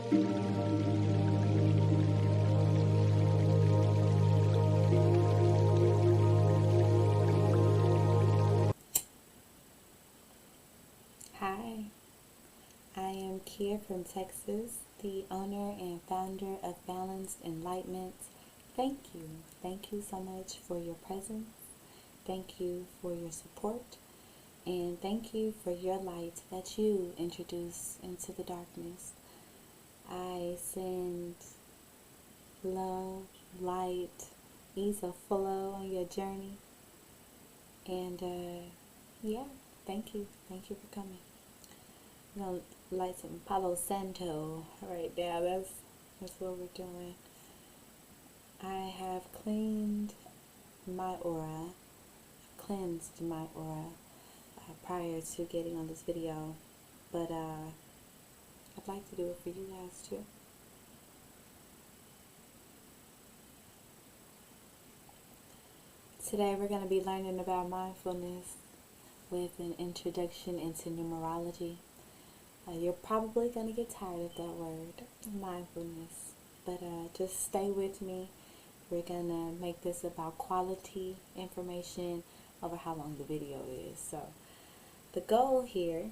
Hi, I am Kia from Texas, the owner and founder of Balanced Enlightenment. Thank you. Thank you so much for your presence. Thank you for your support. And thank you for your light that you introduce into the darkness. I send love, light, ease of flow on your journey. And yeah, thank you. Thank you for coming. I'm gonna light some Palo Santo right now. That's what we're doing. I have cleansed my aura prior to getting on this video, but I'd like to do it for you guys too. Today we're going to be learning about mindfulness with an introduction into numerology. You're probably going to get tired of that word, mindfulness, but just stay with me. We're going to make this about quality information over how long the video is. So the goal here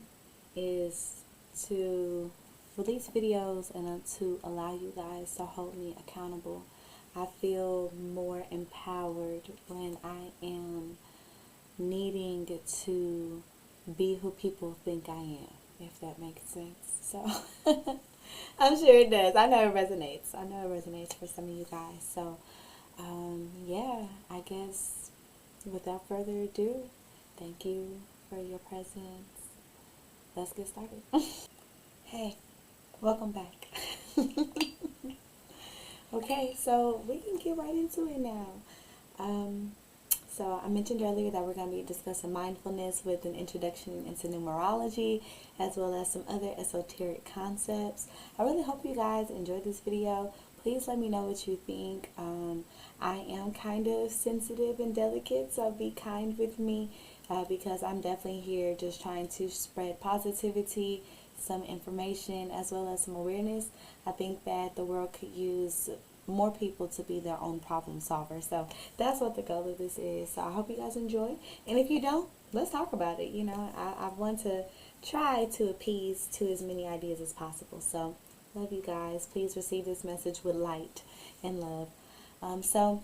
is to release videos and to allow you guys to hold me accountable. I feel more empowered when I am needing to be who people think I am, if that makes sense. So I'm sure it does. I know it resonates. I know it resonates for some of you guys. So yeah, I guess without further ado, thank you for your presence. Let's get started. Hey, welcome back. Okay, so we can get right into it now. So I mentioned earlier that we're going to be discussing mindfulness with an introduction into numerology, as well as some other esoteric concepts. I really hope you guys enjoyed this video. Please let me know what you think. I am kind of sensitive and delicate, so be kind with me because I'm definitely here just trying to spread positivity, some information, as well as some awareness. I think that the world could use more people to be their own problem solver. So that's what the goal of this is. So I hope you guys enjoy. And if you don't, let's talk about it. You know, I want to try to appease to as many ideas as possible. So love you guys. Please receive this message with light and love. So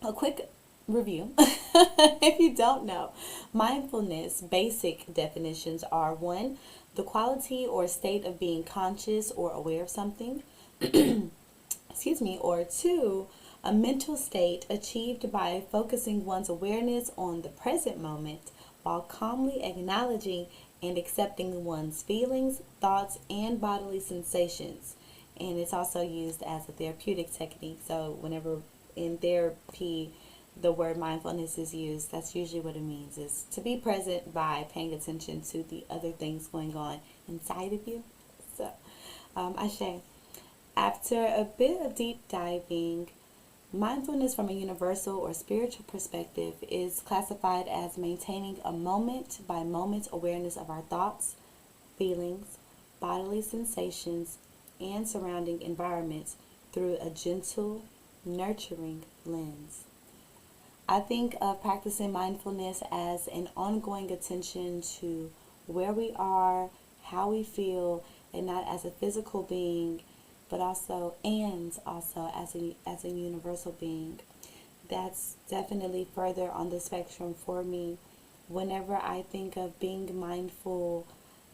a quick review. If you don't know, mindfulness basic definitions are: 1, the quality or state of being conscious or aware of something. Excuse me. Or 2, a mental state achieved by focusing one's awareness on the present moment while calmly acknowledging and accepting one's feelings, thoughts, and bodily sensations. And it's also used as a therapeutic technique. So whenever in therapy the word mindfulness is used, that's usually what it means, is to be present by paying attention to the other things going on inside of you. So, Ashe. After a bit of deep diving, mindfulness from a universal or spiritual perspective is classified as maintaining a moment-by-moment awareness of our thoughts, feelings, bodily sensations, and surrounding environments through a gentle, nurturing lens. I think of practicing mindfulness as an ongoing attention to where we are, how we feel, and not as a physical being, but also as a universal being. That's definitely further on the spectrum for me. Whenever I think of being mindful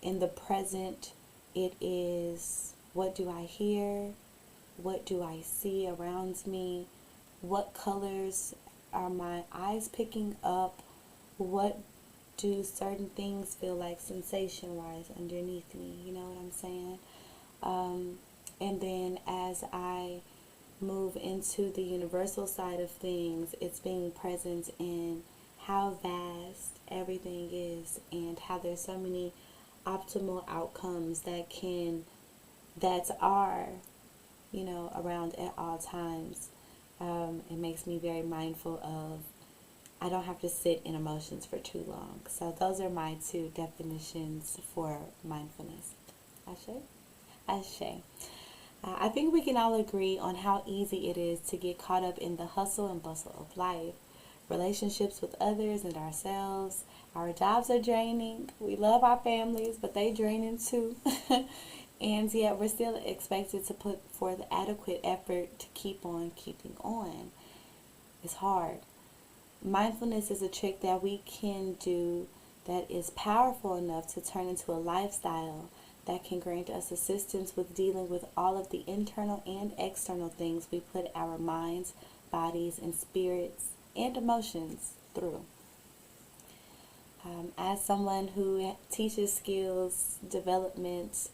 in the present, it is: what do I hear? What do I see around me? What colors are my eyes picking up? What do certain things feel like sensation-wise underneath me? You know what I'm saying? And then as I move into the universal side of things, it's being present in how vast everything is and how there's so many optimal outcomes that are, around at all times. It makes me very mindful of I don't have to sit in emotions for too long. So those are my 2 definitions for mindfulness. Ashe? Ashe. I think we can all agree on how easy it is to get caught up in the hustle and bustle of life. Relationships with others and ourselves. Our jobs are draining. We love our families, but they draining too. And yet we're still expected to put forth adequate effort to keep on keeping on. It's hard. Mindfulness is a trick that we can do that is powerful enough to turn into a lifestyle that can grant us assistance with dealing with all of the internal and external things we put our minds, bodies, and spirits and emotions through. As someone who teaches skills development,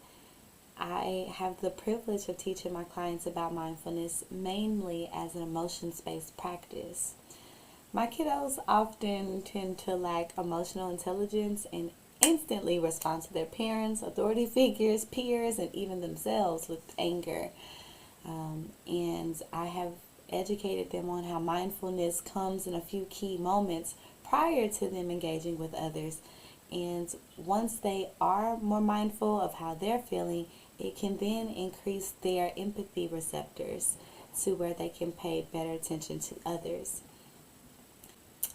I have the privilege of teaching my clients about mindfulness mainly as an emotions-based practice. My kiddos often tend to lack emotional intelligence and instantly respond to their parents, authority figures, peers, and even themselves with anger. And I have educated them on how mindfulness comes in a few key moments prior to them engaging with others. And once they are more mindful of how they're feeling, it can then increase their empathy receptors to where they can pay better attention to others.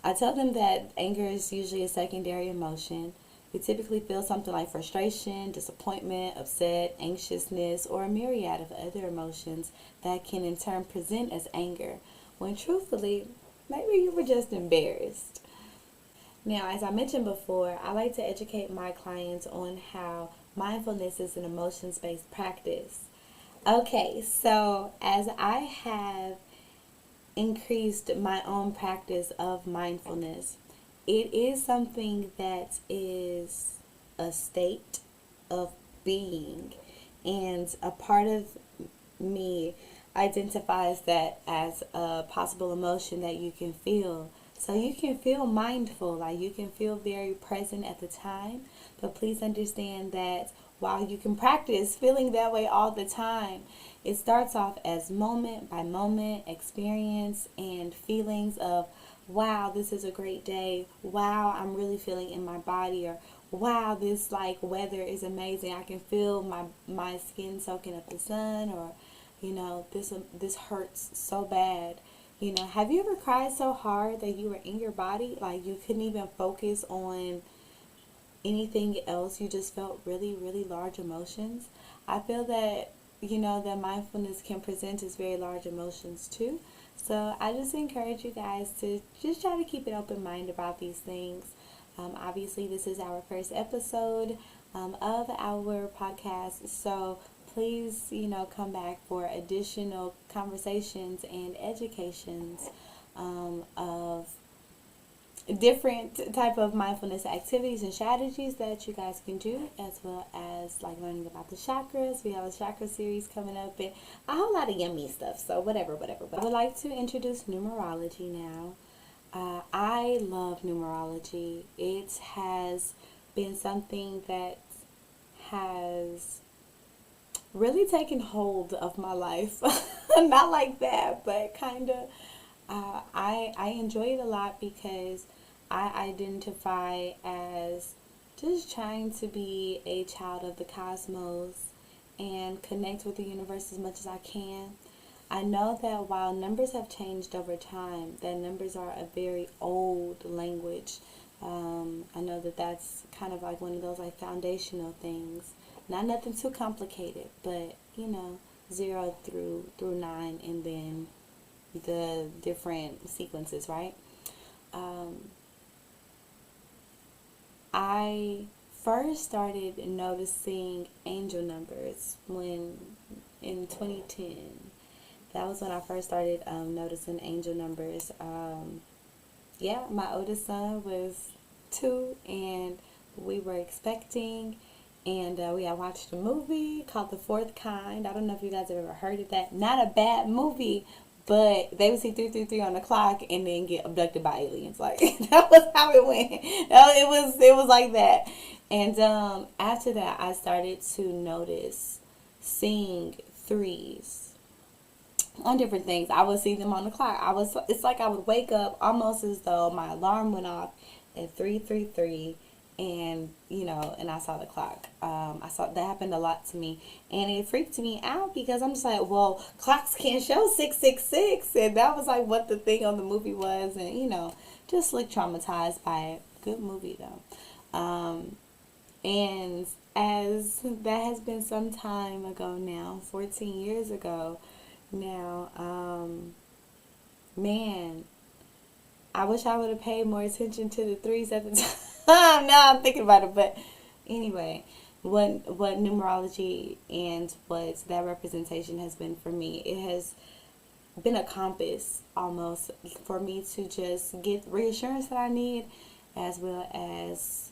I tell them that anger is usually a secondary emotion. We typically feel something like frustration, disappointment, upset, anxiousness, or a myriad of other emotions that can in turn present as anger, when truthfully, maybe you were just embarrassed. Now, as I mentioned before, I like to educate my clients on how mindfulness is an emotions-based practice. Okay, so as I have increased my own practice of mindfulness, it is something that is a state of being, and a part of me identifies that as a possible emotion that you can feel. So you can feel mindful, like you can feel very present at the time, but please understand that while you can practice feeling that way all the time, it starts off as moment by moment experience and feelings of, wow, this is a great day. Wow, I'm really feeling in my body. Or wow, this like weather is amazing. I can feel my skin soaking up the sun. Or this hurts so bad. Have you ever cried so hard that you were in your body, like you couldn't even focus on anything else? You just felt really, really large emotions. I feel that that mindfulness can present as very large emotions too. So I just encourage you guys to just try to keep an open mind about these things. Obviously, this is our first episode of our podcast, so please, come back for additional conversations and educations of different type of mindfulness activities and strategies that you guys can do, as well as like learning about the chakras. We have a chakra series coming up and a whole lot of yummy stuff. So whatever. But I would like to introduce numerology now. I love numerology. It has been something that has really taken hold of my life. Not like that, but kind of. I enjoy it a lot because I identify as just trying to be a child of the cosmos and connect with the universe as much as I can. I know that while numbers have changed over time, that numbers are a very old language. I know that that's kind of like one of those like foundational things. Not nothing too complicated, but 0 through 9, and then the different sequences, right? I first started noticing angel numbers when in 2010. That was when I first started noticing angel numbers. My oldest son was 2, and we were expecting, and we had watched a movie called The Fourth Kind. I don't know if you guys have ever heard of that. Not a bad movie, but they would see 333 on the clock and then get abducted by aliens. Like that was how it went. It was like that. And after that, I started to notice seeing 3s on different things. I would see them on the clock. It's like I would wake up almost as though my alarm went off at 3:33, and and I saw the clock. I saw that happened a lot to me, and it freaked me out because I'm just like, well, clocks can't show 666, and that was like what the thing on the movie was, and just like traumatized by it. Good movie though. And as that has been some time ago now, 14 years ago now, man, I wish I would have paid more attention to the threes at the time. Now I'm thinking about it, but anyway, what numerology and what that representation has been for me, it has been a compass almost for me to just get reassurance that I need, as well as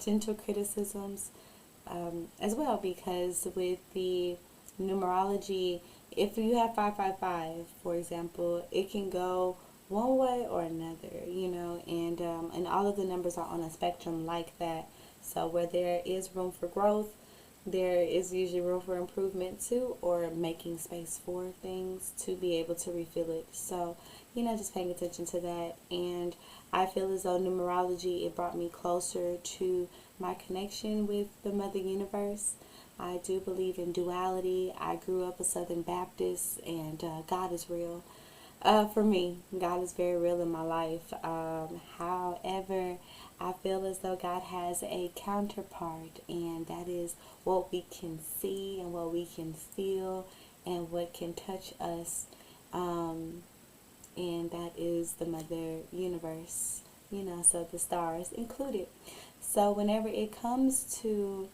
gentle criticisms as well, because with the numerology, if you have 555, for example, it can go one way or another, and all of the numbers are on a spectrum like that. So where there is room for growth, there is usually room for improvement too, or making space for things to be able to refill it. So, just paying attention to that. And I feel as though numerology, it brought me closer to my connection with the Mother Universe. I do believe in duality. I grew up a Southern Baptist, and God is real. For me, God is very real in my life. However, I feel as though God has a counterpart, and that is what we can see and what we can feel and what can touch us. And that is the Mother Universe, so the stars included. So whenever it comes to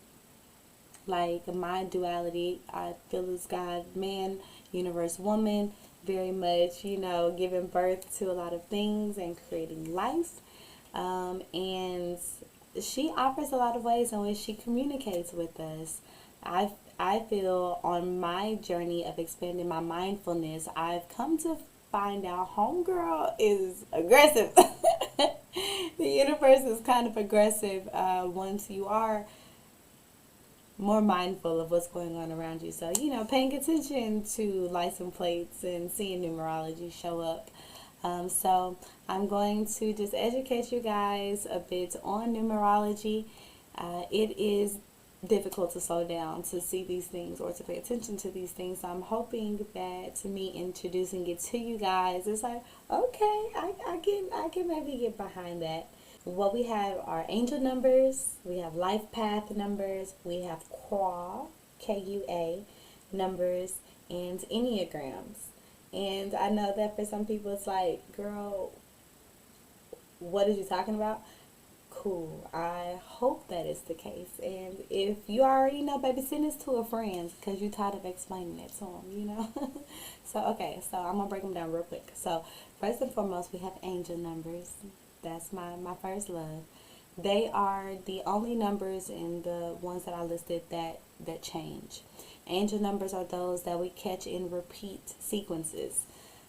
like my duality, I feel as God, man, universe, woman, very much, giving birth to a lot of things and creating life. And she offers a lot of ways in which she communicates with us. I feel on my journey of expanding my mindfulness, I've come to find out homegirl is aggressive. The universe is kind of aggressive once you are more mindful of what's going on around you. So, paying attention to license plates and seeing numerology show up. So I'm going to just educate you guys a bit on numerology. It is difficult to slow down to see these things or to pay attention to these things. So I'm hoping that me introducing it to you guys is like, okay, I can maybe get behind that. What we have are angel numbers, we have life path numbers, we have kwaaaa, K-U-A, numbers, and enneagrams. And I know that for some people it's like, girl, what are you talking about? Cool. I hope that is the case. And if you already know, baby, send this to a friend because you're tired of explaining it to them, So, okay, so I'm going to break them down real quick. So, first and foremost, we have angel numbers. That's my first love. They are the only numbers in the ones that I listed that change. Angel numbers are those that we catch in repeat sequences.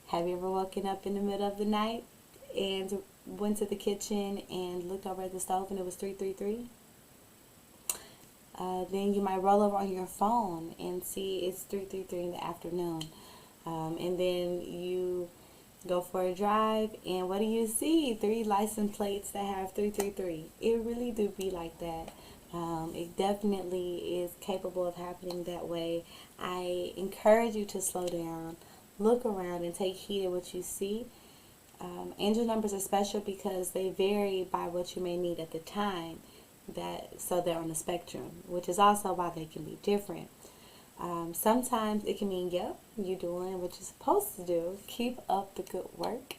Have you ever woken up in the middle of the night and went to the kitchen and looked over at the stove and it was 333? Then you might roll over on your phone and see it's 333 in the afternoon. And then you go for a drive, and what do you see? 3 license plates that have 333. It really do be like that. It definitely is capable of happening that way. I encourage you to slow down, look around, and take heed of what you see. Angel numbers are special because they vary by what you may need at the time. So they're on the spectrum, which is also why they can be different. Sometimes it can mean, yep, you're doing what you're supposed to do. Keep up the good work,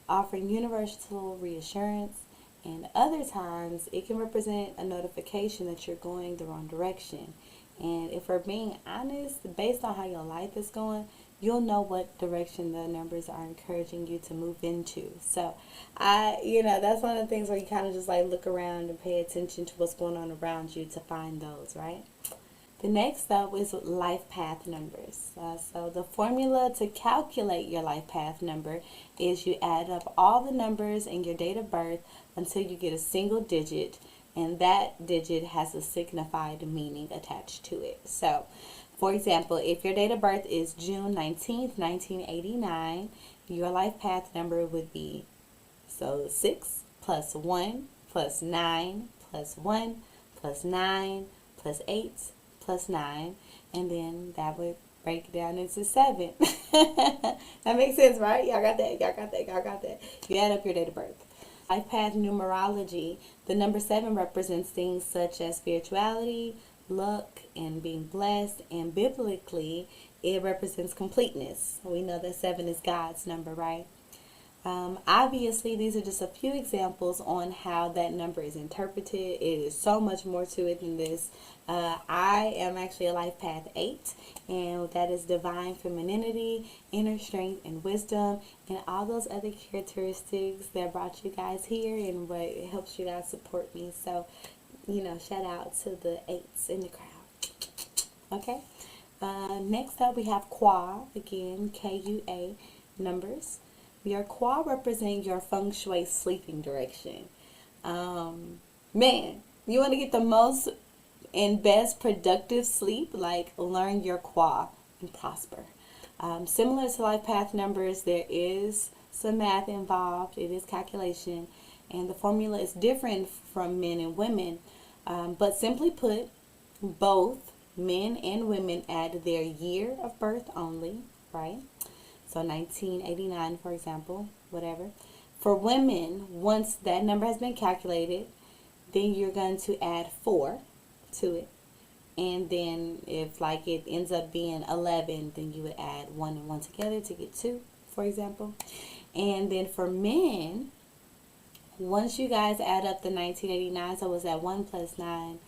offering universal reassurance. And other times it can represent a notification that you're going the wrong direction. And if we're being honest, based on how your life is going, you'll know what direction the numbers are encouraging you to move into. So, that's one of the things where you kind of just like look around and pay attention to what's going on around you to find those, right? The next up is life path numbers. So the formula to calculate your life path number is you add up all the numbers in your date of birth until you get a single digit, and that digit has a signified meaning attached to it. So, for example, if your date of birth is June 19th, 1989, your life path number would be 6 plus 1 plus 9 plus 1 plus 9 plus 8 plus 9, and then that would break it down into 7. That makes sense, right? Y'all got that? Y'all got that? Y'all got that? You add up your date of birth. Life path numerology, the number 7 represents things such as spirituality, luck, and being blessed, and biblically, it represents completeness. We know that 7 is God's number, right? Obviously, these are just a few examples on how that number is interpreted. It is so much more to it than this. I am actually a life path 8, and that is divine femininity, inner strength, and wisdom, and all those other characteristics that brought you guys here and what helps you guys support me. So, shout out to the 8s in the crowd. Okay. Next up, we have kwaaaa, again, K-U-A, numbers. Your kwaaaa represent your feng shui sleeping direction. Man, you want to get the most and best productive sleep? Like, learn your kwaaaa and prosper. Similar to life path numbers, there is some math involved. It is calculation, and the formula is different from men and women. But simply put, both men and women add their year of birth only, right? So 1989, for example, whatever. For women, once that number has been calculated, then you're going to add 4 to it. And then if it ends up being 11, then you would add 1 and 1 together to get 2, for example. And then for men, once you guys add up the 1989, so was that 1 plus 9,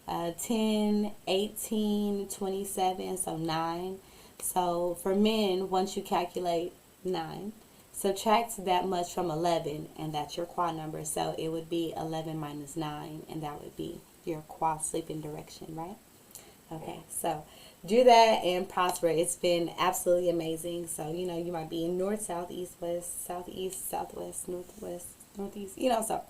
10, 18, 27, so 9. So for men, once you calculate 9, subtract that much from 11, and that's your kwaaaa number. So it would be 11 minus 9, and that would be your kwaaaa sleeping direction, right? Okay, so do that and prosper. It's been absolutely amazing. So, you might be in north, south, east, west, southeast, southwest, northwest, northeast, so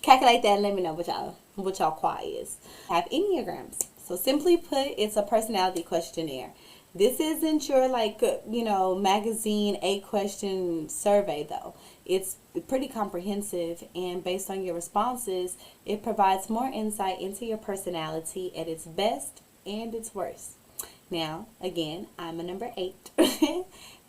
calculate that and let me know what y'all kwaaaa is. Have enneagrams. So simply put, it's a personality questionnaire. This isn't your magazine 8-question survey though. It's pretty comprehensive, and based on your responses, it provides more insight into your personality at its best and its worst. Now, again, I'm a number 8,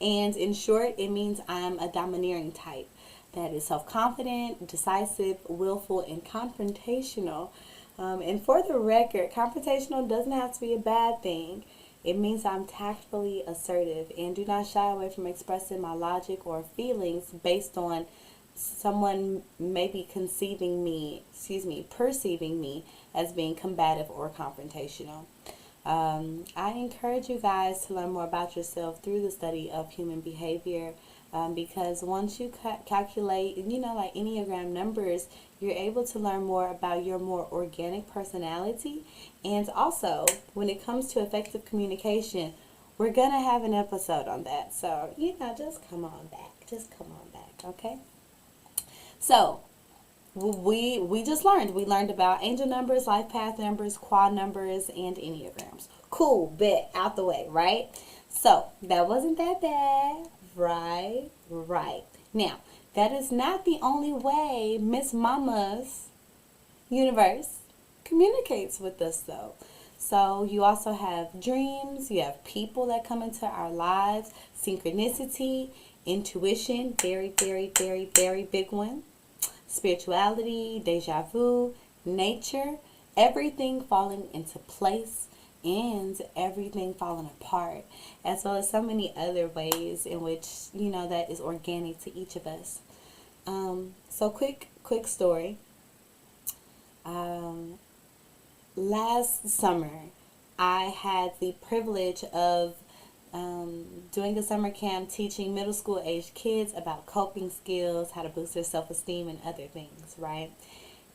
and in short, it means I'm a domineering type that is self-confident, decisive, willful, and confrontational. And for the record, confrontational doesn't have to be a bad thing. It means I'm tactfully assertive and do not shy away from expressing my logic or feelings based on someone maybe perceiving me as being combative or confrontational. I encourage you guys to learn more about yourself through the study of human behavior, because once you calculate, Enneagram numbers, you're able to learn more about your more organic personality. And also, when it comes to effective communication, we're going to have an episode on that. So, just come on back, okay? So, we just learned. We learned about angel numbers, life path numbers, kwaaaa numbers, and enneagrams. Cool, bet, out the way, right? So, that wasn't that bad, right? Now, that is not the only way Miss Mama's universe communicates with us, though. So you also have dreams, you have people that come into our lives, synchronicity, intuition, very, very, very, very big one, spirituality, deja vu, nature, everything falling into place, and everything falling apart, as well as so many other ways in which, that is organic to each of us. So quick story. Last summer, I had the privilege of doing a summer camp teaching middle school age kids about coping skills, how to boost their self-esteem, and other things, right?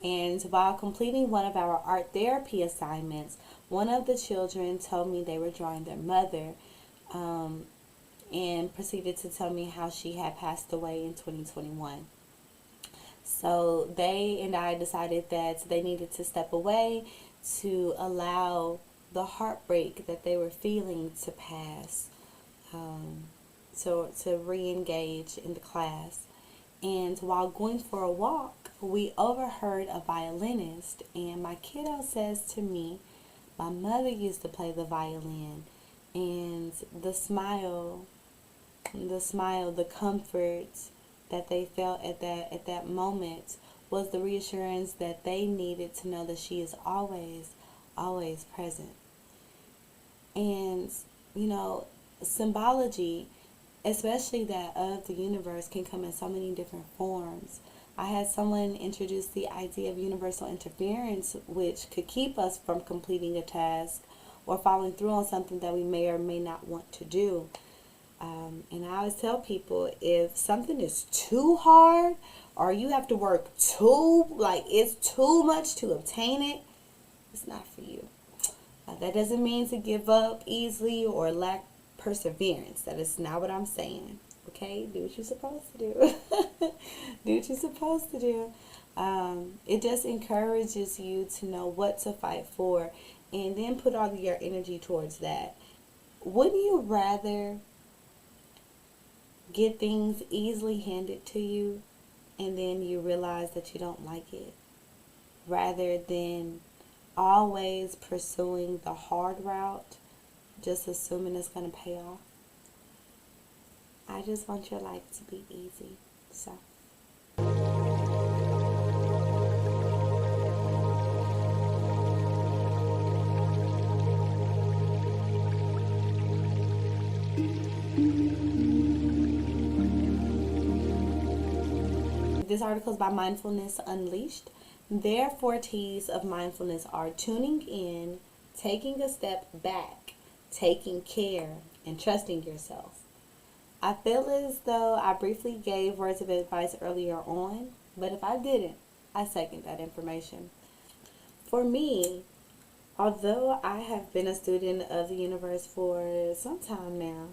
And while completing one of our art therapy assignments, one of the children told me they were drawing their mother, and proceeded to tell me how she had passed away in 2021. So they and I decided that they needed to step away to allow the heartbreak that they were feeling to pass, to re-engage in the class. And while going for a walk, we overheard a violinist, and my kiddo says to me, my mother used to play the violin, and the comfort that they felt at that moment was the reassurance that they needed to know that she is always present. And symbology, especially that of the universe, can come in so many different forms. I had someone introduce the idea of universal interference, which could keep us from completing a task or following through on something that we may or may not want to do. And I always tell people, if something is too hard or you have to work it's too much to obtain it, it's not for you. That doesn't mean to give up easily or lack perseverance. That is not what I'm saying. Okay? Do what you're supposed to do. Do what you're supposed to do. It just encourages you to know what to fight for and then put all of your energy towards that. Wouldn't you rather get things easily handed to you and then you realize that you don't like it, rather than always pursuing the hard route, just assuming it's going to pay off? I just want your life to be easy. So. This article is by Mindfulness Unleashed. Their 4 T's of mindfulness are tuning in, taking a step back, taking care, and trusting yourself. I feel as though I briefly gave words of advice earlier on, but if I didn't, I second that information. For me, although I have been a student of the universe for some time now,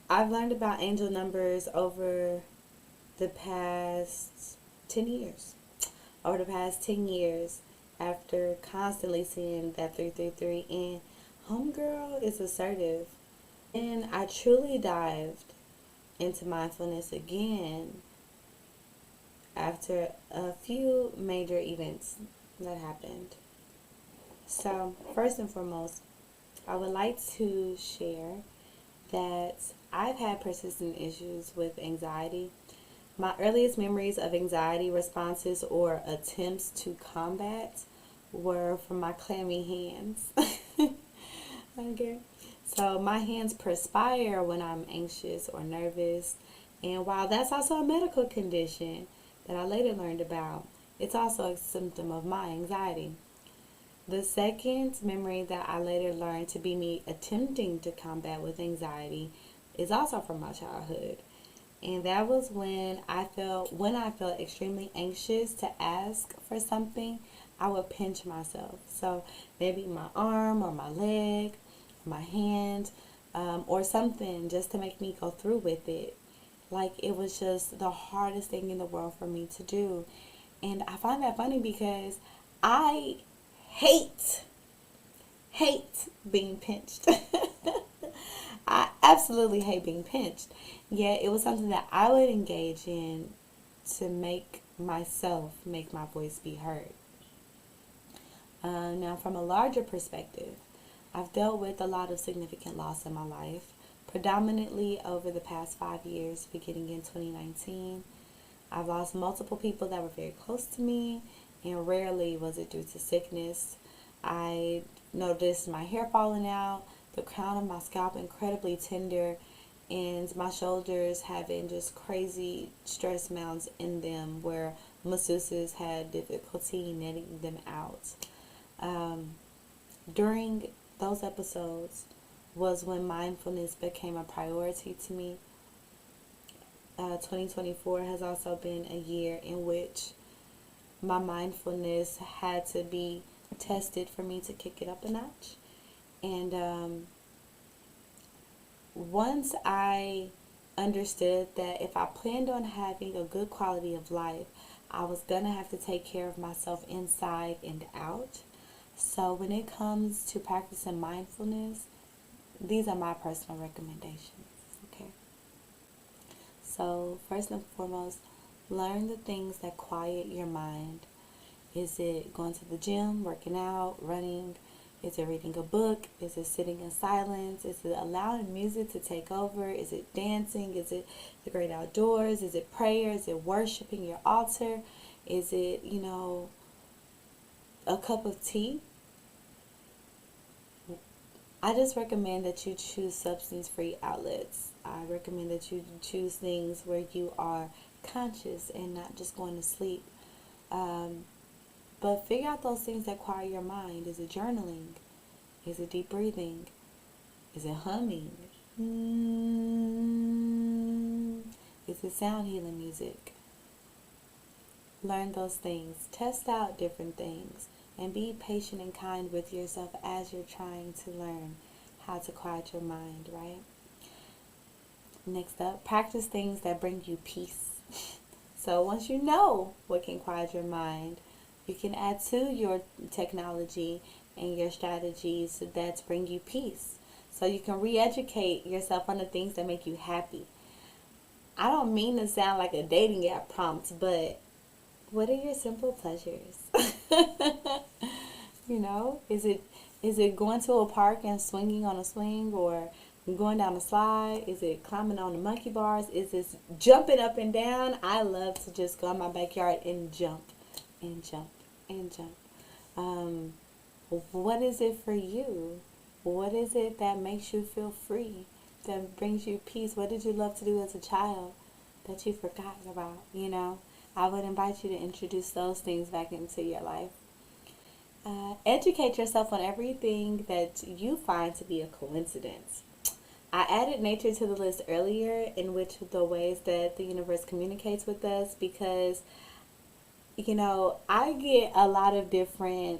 I've learned about angel numbers over the past 10 years. Over the past 10 years, after constantly seeing that 333, and homegirl is assertive. And I truly dived into mindfulness again after a few major events that happened. So, first and foremost, I would like to share that I've had persistent issues with anxiety. My earliest memories of anxiety responses or attempts to combat were from my clammy hands. Okay. So my hands perspire when I'm anxious or nervous. And while that's also a medical condition that I later learned about, it's also a symptom of my anxiety. The second memory that I later learned to be me attempting to combat with anxiety is also from my childhood. And that was when I felt extremely anxious to ask for something, I would pinch myself. So maybe my arm or my leg, my hand, or something just to make me go through with it. Like it was just the hardest thing in the world for me to do. And I find that funny because I hate being pinched. I absolutely hate being pinched. Yet it was something that I would engage in to make myself make my voice be heard. Now, from a larger perspective, I've dealt with a lot of significant loss in my life, predominantly over the past 5 years, beginning in 2019. I've lost multiple people that were very close to me, and rarely was it due to sickness. I noticed my hair falling out, the crown of my scalp incredibly tender, and my shoulders having just crazy stress mounts in them where masseuses had difficulty netting them out. During those episodes was when mindfulness became a priority to me. 2024 has also been a year in which my mindfulness had to be tested for me to kick it up a notch. And once I understood that if I planned on having a good quality of life, I was going to have to take care of myself inside and out. So when it comes to practicing mindfulness, these are my personal recommendations. Okay. So first and foremost, Learn the things that quiet your mind. Is it going to the gym, working out, running? Is it reading a book? Is it sitting in silence? Is it allowing music to take over? Is it dancing? Is it the great outdoors? Is it prayer? Is it worshiping your altar? Is it, a cup of tea? I just recommend that you choose substance-free outlets. I recommend that you choose things where you are conscious and not just going to sleep. But figure out those things that quiet your mind. Is it journaling? Is it deep breathing? Is it humming? Is it sound healing music? Learn those things. Test out different things. And be patient and kind with yourself as you're trying to learn how to quiet your mind, right? Next up, practice things that bring you peace. So once you know what can quiet your mind, you can add to your technology and your strategies that bring you peace. So you can re-educate yourself on the things that make you happy. I don't mean to sound like a dating app prompt, but what are your simple pleasures? Is it going to a park and swinging on a swing, or going down a slide? Is it climbing on the monkey bars? Is it jumping up and down? I love to just go in my backyard and jump and jump and jump. What is it for you? What is it that makes you feel free, that brings you peace? What did you love to do as a child that you forgot about? I would invite you to introduce those things back into your life. Educate yourself on everything that you find to be a coincidence. I added nature to the list earlier, in which the ways that the universe communicates with us, because, I get a lot of different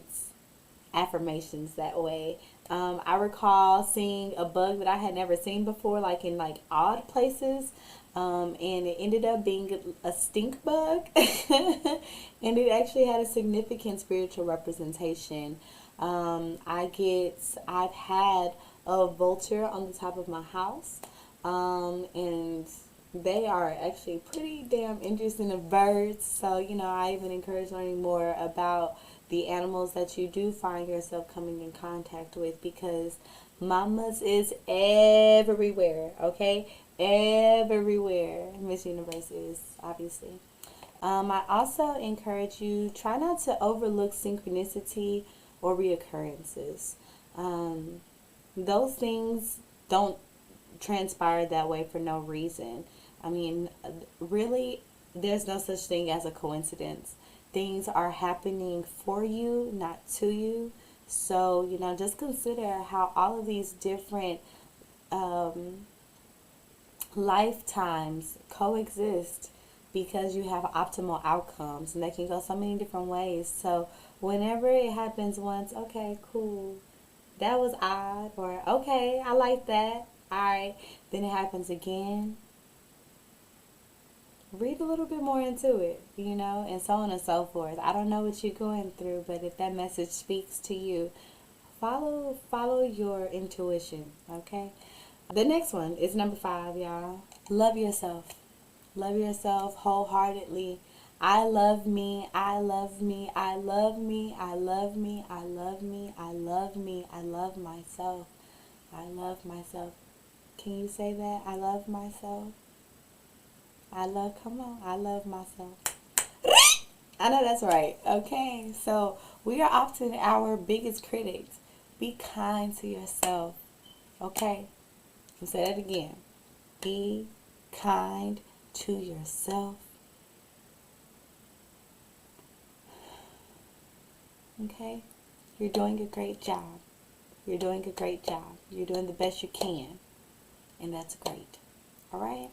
affirmations that way. I recall seeing a bug that I had never seen before, like in odd places. And it ended up being a stink bug. And it actually had a significant spiritual representation. I've had a vulture on the top of my house. And they are actually pretty damn interesting of birds. So, I even encourage learning more about the animals that you do find yourself coming in contact with, because mamas is everywhere, okay? Everywhere. Miss Universe is, obviously. I also encourage you, try not to overlook synchronicity or reoccurrences. Those things don't transpire that way for no reason. I mean, really, there's no such thing as a coincidence. Things are happening for you, not to you. So, just consider how all of these different lifetimes coexist, because you have optimal outcomes, and they can go so many different ways. So whenever it happens once, okay, cool, that was odd, or okay, I like that, alright, then it happens again. Read a little bit more into it, and so on and so forth. I don't know what you're going through, but if that message speaks to you, follow your intuition, okay? The next one is number 5, y'all. Love yourself. Love yourself wholeheartedly. I love me. I love me. I love me. I love me. I love me. I love me. I love myself. I love myself. Can you say that? I love myself. I love myself. I know that's right. Okay, so we are often our biggest critics. Be kind to yourself. Okay? I'll say that again. Be kind to yourself. Okay? You're doing a great job. You're doing a great job. You're doing the best you can. And that's great. Alright?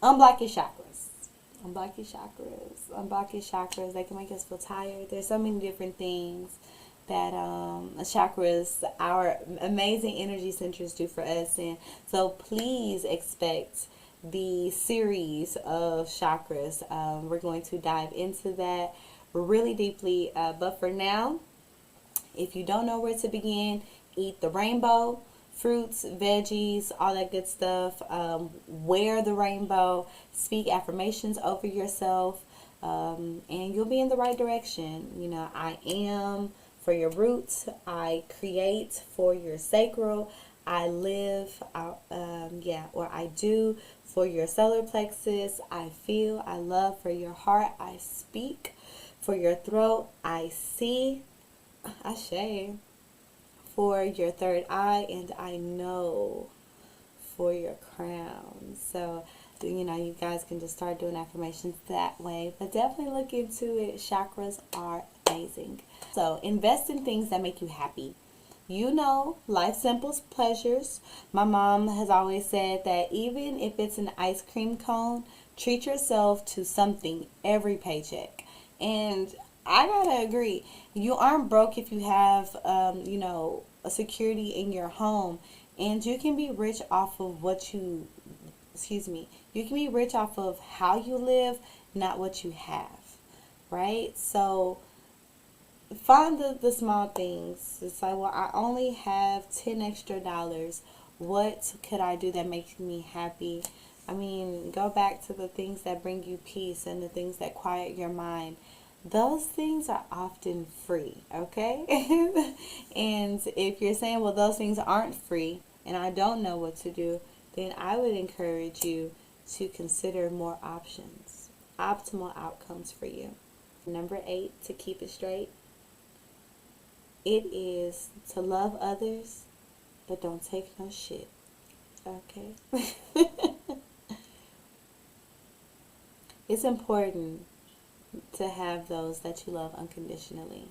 Unblock your chakras. Unblock your chakras. Unblock your chakras. They can make us feel tired. There's so many different things that chakras, our amazing energy centers, do for us. And so please expect the series of chakras. We're going to dive into that really deeply. But for now, if you don't know where to begin, eat the rainbow, fruits, veggies, all that good stuff. Wear the rainbow. Speak affirmations over yourself. And you'll be in the right direction. You know, I am for your roots. I create for your sacral. I live, or I do for your solar plexus. I feel, I love for your heart. I speak for your throat. I see, I say for your third eye, and I know for your crown. So, you know, you guys can just start doing affirmations that way. But definitely look into it. Chakras are amazing. So, invest in things that make you happy. You know, life simple's pleasures. My mom has always said that even if it's an ice cream cone, treat yourself to something every paycheck. And I gotta agree. You aren't broke if you have, a security in your home. And you can be rich off of you can be rich off of how you live, not what you have, right? So find the small things. It's like, well, I only have 10 extra dollars. What could I do that makes me happy? I mean, go back to the things that bring you peace and the things that quiet your mind. Those things are often free, okay? And if you're saying, well, those things aren't free and I don't know what to do, then I would encourage you to consider more options, optimal outcomes for you. Number 8, to keep it straight, it is to love others, but don't take no shit, okay? It's important to have those that you love unconditionally,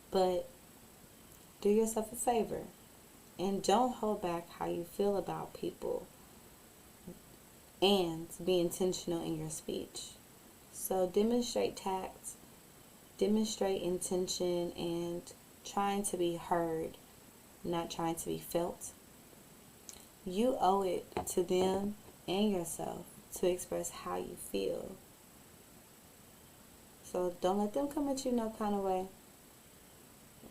but do yourself a favor and don't hold back how you feel about people, and be intentional in your speech. So demonstrate tact, demonstrate intention, and trying to be heard, not trying to be felt. You owe it to them and yourself to express how you feel. So don't let them come at you no kind of way.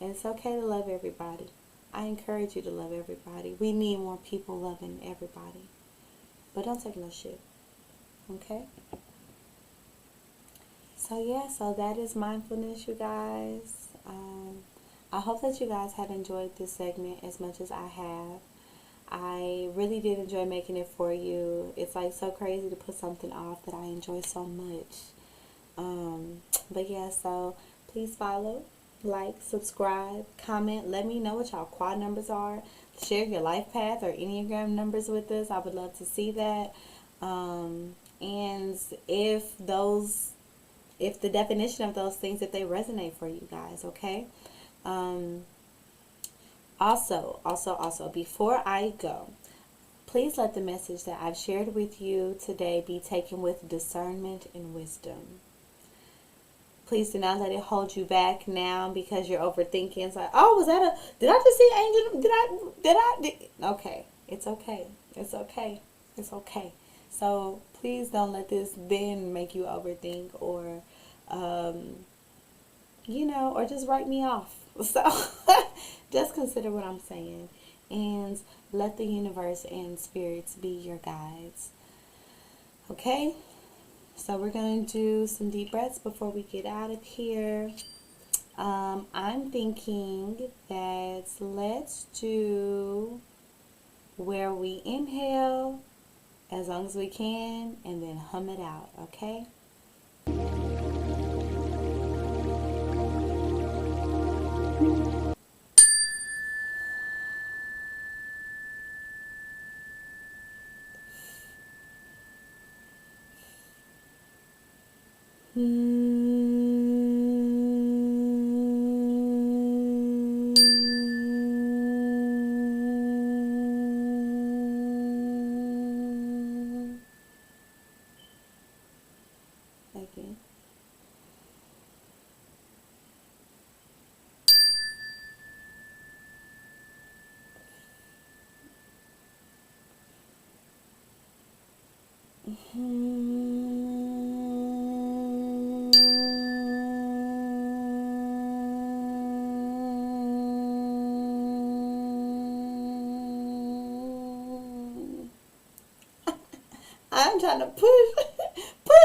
And it's okay to love everybody. I encourage you to love everybody. We need more people loving everybody. But don't take no shit. Okay? So yeah, so that is mindfulness, you guys. I hope that you guys have enjoyed this segment as much as I have. I really did enjoy making it for you. It's like so crazy to put something off that I enjoy so much. But yeah, so please follow, like, subscribe, comment. Let me know what y'all kwaaaa numbers are. Share your life path or enneagram numbers with us. I would love to see that. And if the definition of those things, if they resonate for you guys, okay? Also, before I go, please let the message that I've shared with you today be taken with discernment and wisdom. Please do not let it hold you back now because you're overthinking. It's like, oh, did I just see angel? Okay, it's okay. It's okay. It's okay. So please don't let this then make you overthink or, or just write me off. So just consider what I'm saying and let the universe and spirits be your guides. Okay? So we're going to do some deep breaths before we get out of here. I'm thinking that let's do where we inhale as long as we can and then hum it out, okay? Again. I'm trying to push, push.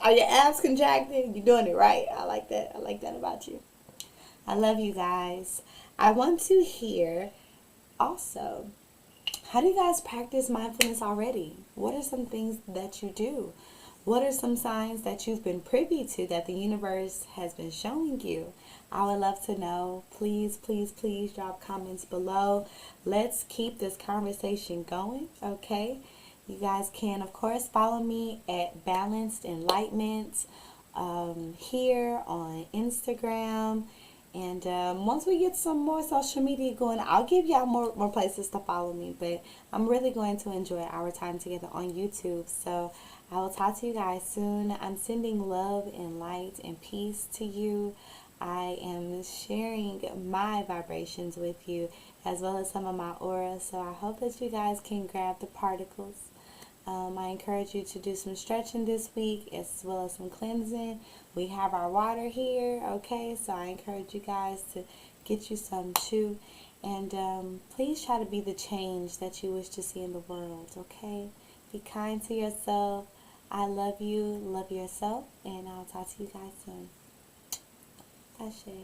Are your abs contracted? You're doing it right. I like that. I like that about you. I love you guys. I want to hear also, how do you guys practice mindfulness already? What are some things that you do? What are some signs that you've been privy to that the universe has been showing you? I would love to know. Please, please, please drop comments below. Let's keep this conversation going, okay? You guys can, of course, follow me at Balanced Enlightenment here on Instagram. And once we get some more social media going, I'll give y'all more places to follow me. But I'm really going to enjoy our time together on YouTube. So I will talk to you guys soon. I'm sending love and light and peace to you. I am sharing my vibrations with you as well as some of my aura. So I hope that you guys can grab the particles. I encourage you to do some stretching this week as well as some cleansing. We have our water here, okay? So I encourage you guys to get you some too. And please try to be the change that you wish to see in the world, okay? Be kind to yourself. I love you. Love yourself. And I'll talk to you guys soon. Ashe.